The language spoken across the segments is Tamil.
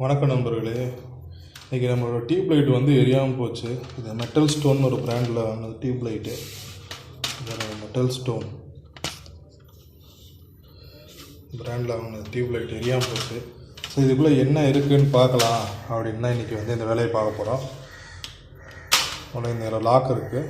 வணக்கம் நண்பர்களே. இன்றைக்கி நம்மளோட டியூப் லைட் வந்து எரியாமல் போச்சு. இது மெட்டல் ஸ்டோன் ஒரு பிராண்டில் வாங்கினது டியூப் லைட்டு. மெட்டல் ஸ்டோன் பிராண்டில் வாங்கினது டியூப் லைட் எரியாமல் போச்சு. ஸோ இதுக்குள்ளே என்ன இருக்குதுன்னு பார்க்கலாம் அப்படின்னு தான் இன்றைக்கி வந்து இந்த வேலையை பார்க்க போகிறோம். உடனே இந்த லாக் இருக்குது.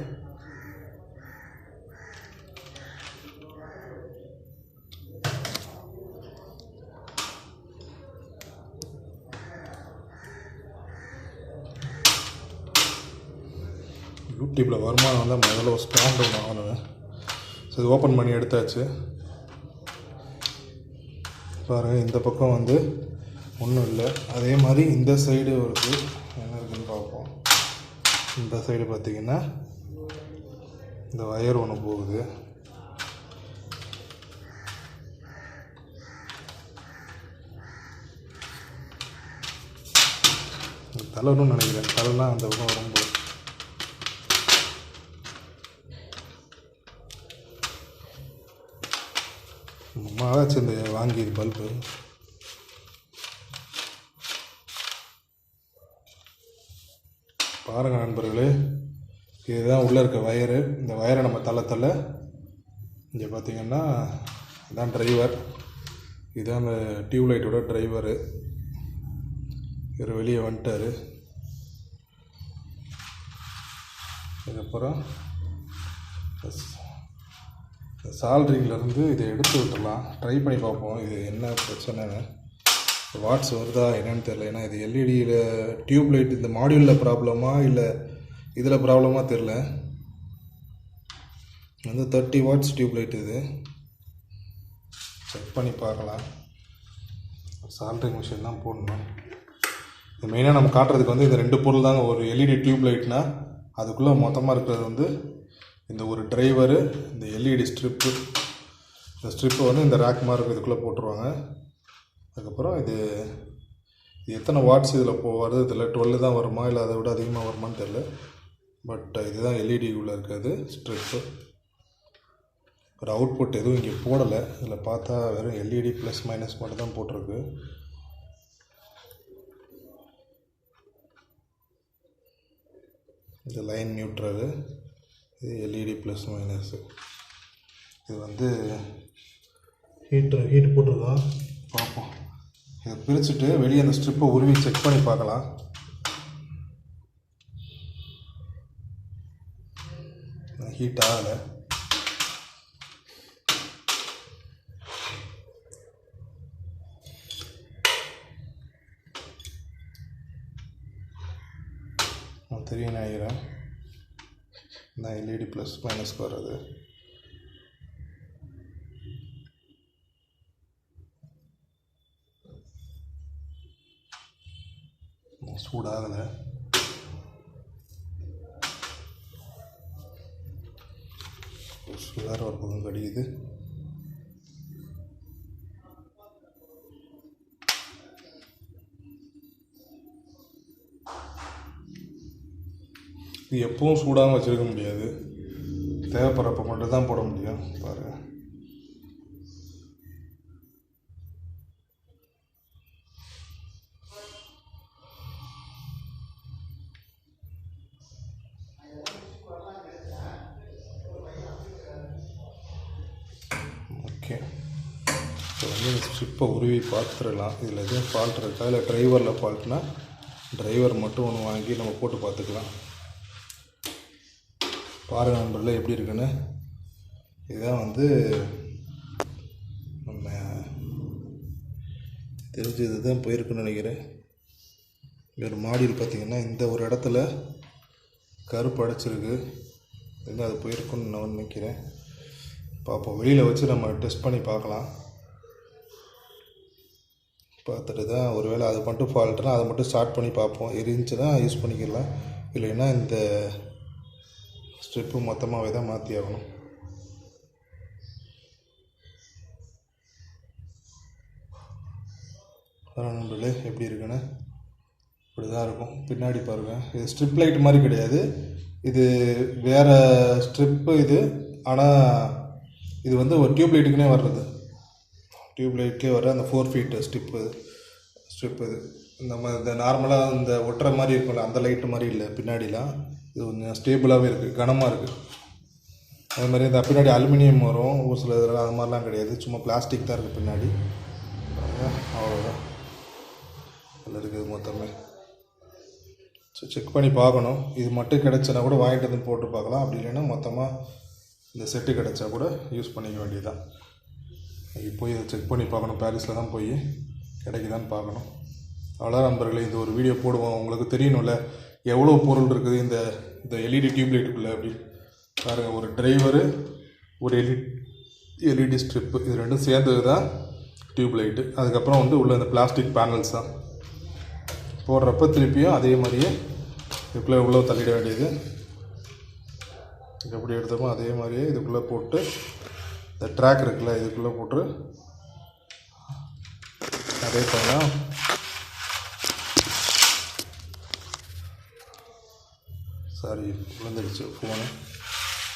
யூடியூப்பில் வருமானம் வந்தால் முதல்ல ஒரு ஸ்டாண்ட் ஒன்று வாங்கினேன். ஸோ இது ஓப்பன் பண்ணி எடுத்தாச்சு. பாருங்கள், இந்த பக்கம் வந்து ஒன்றும் இல்லை. அதே மாதிரி இந்த சைடு இருக்குது. என்ன இருக்குதுன்னு பார்ப்போம். இந்த சைடு பார்த்திங்கன்னா இந்த வயர் ஒன்று போகுது. தலைன்னு நினைக்கிறேன். தலைலாம் அந்த பக்கம் வரும்போது அதாச்சு இந்த வாங்கி பல்பு. பாருங்கள் நண்பர்களே, இதுதான் உள்ளே இருக்க வயரு. இந்த வயரை நம்ம தள்ள இங்கே பார்த்திங்கன்னா இதுதான் டிரைவர். இதுதான் அந்த டியூப்லைட்டோட டிரைவரு. இவர் வெளியே வந்துட்டார். அதுக்கப்புறம் சால்ட்ரிங்லேருந்து இதை எடுத்து விட்டுடலாம். ட்ரை பண்ணி பார்ப்போம் இது என்ன பிரச்சனைன்னு. வாட்ஸ் வருதா என்னன்னு தெரியல. ஏன்னா இது எல்இடியில் டியூப் லைட் இந்த மாடியூலில் ப்ராப்ளமா இல்லை இதில் ப்ராப்ளமாக தெரில. வந்து 30 வாட்ஸ் டியூப் லைட். இது செக் பண்ணி பார்க்கலாம். சால்ட்ரிங் மிஷின் தான் போடணும். இது மெயினாக நம்ம காட்டுறதுக்கு வந்து இந்த 2 பொருள் தாங்க. ஒரு எல்இடி டியூப் லைட்னால் அதுக்குள்ளே மொத்தமாக இருக்கிறது வந்து இந்த ஒரு டிரைவரு, இந்த எல்இடி ஸ்ட்ரிப்பு. இந்த ஸ்ட்ரிப்பை வந்து இந்த ரேக் மாதிரி இதுக்குள்ளே போட்டுருவாங்க. அதுக்கப்புறம் இது எத்தனை வாட்ஸ் இதில் வருது தெரியல. 12 தான் வருமா இல்லை அதை விட அதிகமாக வருமானு தெரில. பட் இதுதான் எல்இடி உள்ளே இருக்கிறது ஸ்ட்ரிப்பு. ஒரு அவுட்புட் எதுவும் இங்கே போடலை. இதில் பார்த்தா வெறும் எல்இடி ப்ளஸ் மைனஸ் மட்டும் தான் போட்டிருக்கு. இது லைன் நியூட்ரலு, இது எல்இடி ப்ளஸ் மைனஸு. இது வந்து ஹீட் போட்டிருக்கா பார்ப்போம். இதை பிரிச்சுட்டு வெளியே அந்த ஸ்ட்ரிப்பை உருவி செக் பண்ணி பார்க்கலாம். ஹீட் ஆகலை. தெரியும் நினைக்கிறேன். நான் எல்இடி ப்ளஸ் மைனஸ்க்கு வர்றது சூடாகலை. வேறு ஒரு பக்கம் கடிக்குது. இது எப்பவும் சூடாகவும் வச்சுருக்க முடியாது. தேவைப்படுறப்ப மட்டும் தான் போட முடியும். பாருங்கள், ஓகே. ஸோ வந்து இந்த ஸ்ட்ரிப்பை உருவி பார்த்துடலாம். இதில் எதுவும் ஃபால்ட் இருக்கா, இல்லை டிரைவரில் ஃபால்ட்னா டிரைவர் மட்டும் ஒன்று வாங்கி நம்ம போட்டு பார்த்துக்கலாம். பாருங்கள் நண்பர்களே எப்படி இருக்குன்னு. இதுதான் வந்து நம்ம தெரிஞ்சு இதுதான் போயிருக்குன்னு நினைக்கிறேன். ஒரு மாடியில் பார்த்திங்கன்னா இந்த ஒரு இடத்துல கருப்பு அடைச்சிருக்கு. இது அது போயிருக்குன்னு நான் நினைக்கிறேன். பார்ப்போம். வெளியில் வச்சு நம்ம டெஸ்ட் பண்ணி பார்க்கலாம். பார்த்துட்டு தான் ஒருவேளை அது மட்டும் ஃபால்ட்டுனா அதை மட்டும் ஸ்டார்ட் பண்ணி பார்ப்போம். இருந்துச்சுன்னா யூஸ் பண்ணிக்கலாம். இல்லைன்னா இந்த ஸ்ட்ரிப்பு மொத்தமாகவே தான் மாற்றி ஆகணும். நண்பர்களே எப்படி இருக்குன்னு இப்படி தான் இருக்கும். பின்னாடி பாருங்கள், இது ஸ்ட்ரிப் லைட் மாதிரி கிடையாது. இது வேறு ஸ்ட்ரிப்பு இது. ஆனால் இது வந்து ஒரு டியூப் லைட்டுக்குனே வர்றது. டியூப் லைட்லேயே வர அந்த 4 ஃபீட் ஸ்ட்ரிப்பு இது நம்ம இந்த நார்மலாக இந்த ஒட்டுற மாதிரி இருக்கும்ல அந்த லைட்டு மாதிரி இல்லை, பின்னாடிலாம் இது கொஞ்சம் ஸ்டேபிளாகவே இருக்குது, கனமாக இருக்குது. அது மாதிரி இந்த பின்னாடி அலுமினியம் வரும் ஒரு சில இதில், அது மாதிரிலாம் கிடையாது, சும்மா பிளாஸ்டிக் தான் இருக்குது பின்னாடி. அவ்வளோதான் இதில் இருக்குது மொத்தமே. ஸோ செக் பண்ணி பார்க்கணும். இது மட்டும் கிடச்சனா கூட வாங்கிட்டு வந்து போட்டு பார்க்கலாம், அப்படி இல்லைன்னா மொத்தமாக இந்த செட்டு கிடச்சா கூட யூஸ் பண்ணிக்க வேண்டியதுதான். போய் இதை செக் பண்ணி பார்க்கணும், பாரிஸில் தான் போய் கிடைக்குதான்னு பார்க்கணும். அவ்வளோ நண்பர்களே, இந்த ஒரு வீடியோ போடுவோம், உங்களுக்கு தெரியணும்ல எவ்வளோ பொருள் இருக்குது இந்த எல்இடி டியூப்லைட்டுக்குள்ளே அப்படி பாருங்கள். ஒரு டிரைவரு, ஒரு எல்இடி ஸ்ட்ரிப்பு, இது ரெண்டும் சேர்ந்தது தான் டியூப்லைட்டு. அதுக்கப்புறம் வந்து உள்ள இந்த பிளாஸ்டிக் பேனல்ஸ் தான் போடுறப்ப திருப்பியும் அதே மாதிரியே இதுக்குள்ளே இவ்வளோ தள்ளிட வேண்டியது. எப்படி எடுத்தோமோ அதே மாதிரியே இதுக்குள்ளே போட்டு இந்த ட்ராக் இருக்குல்ல இதுக்குள்ளே போட்டு அதே பண்ணலாம். சாரி விழுந்துடுச்சு ஃபோனு.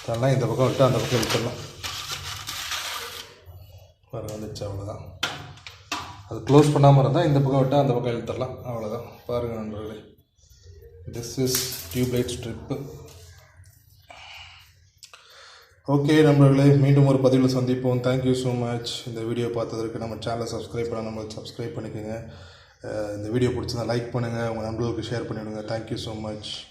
அதெல்லாம் இந்த பக்கம் விட்டு அந்த பக்கம் விட்டுடலாம். பாருங்க வந்துடுச்சு, அவ்வளோதான். அது க்ளோஸ் பண்ணாமல் இருந்தால் இந்த பக்கம் விட்டால் அந்த பக்கம் இழுத்துடலாம், அவ்வளோதான். பாருங்கள் நண்பர்களே, this is tubelight strip. Okay நண்பர்களே, மீண்டும் ஒரு பதிவில் சந்திப்போம். Thank you so much. இந்த வீடியோ பார்த்ததற்கு நம்ம சேனலை சப்ஸ்கிரைப் பண்ண நம்மளுக்கு சப்ஸ்கிரைப் பண்ணிக்கோங்க. இந்த வீடியோ பிடிச்சிருந்தா லைக் பண்ணுங்கள், உங்கள் நண்பர்களுக்கு ஷேர் பண்ணிவிடுங்க. Thank you so much.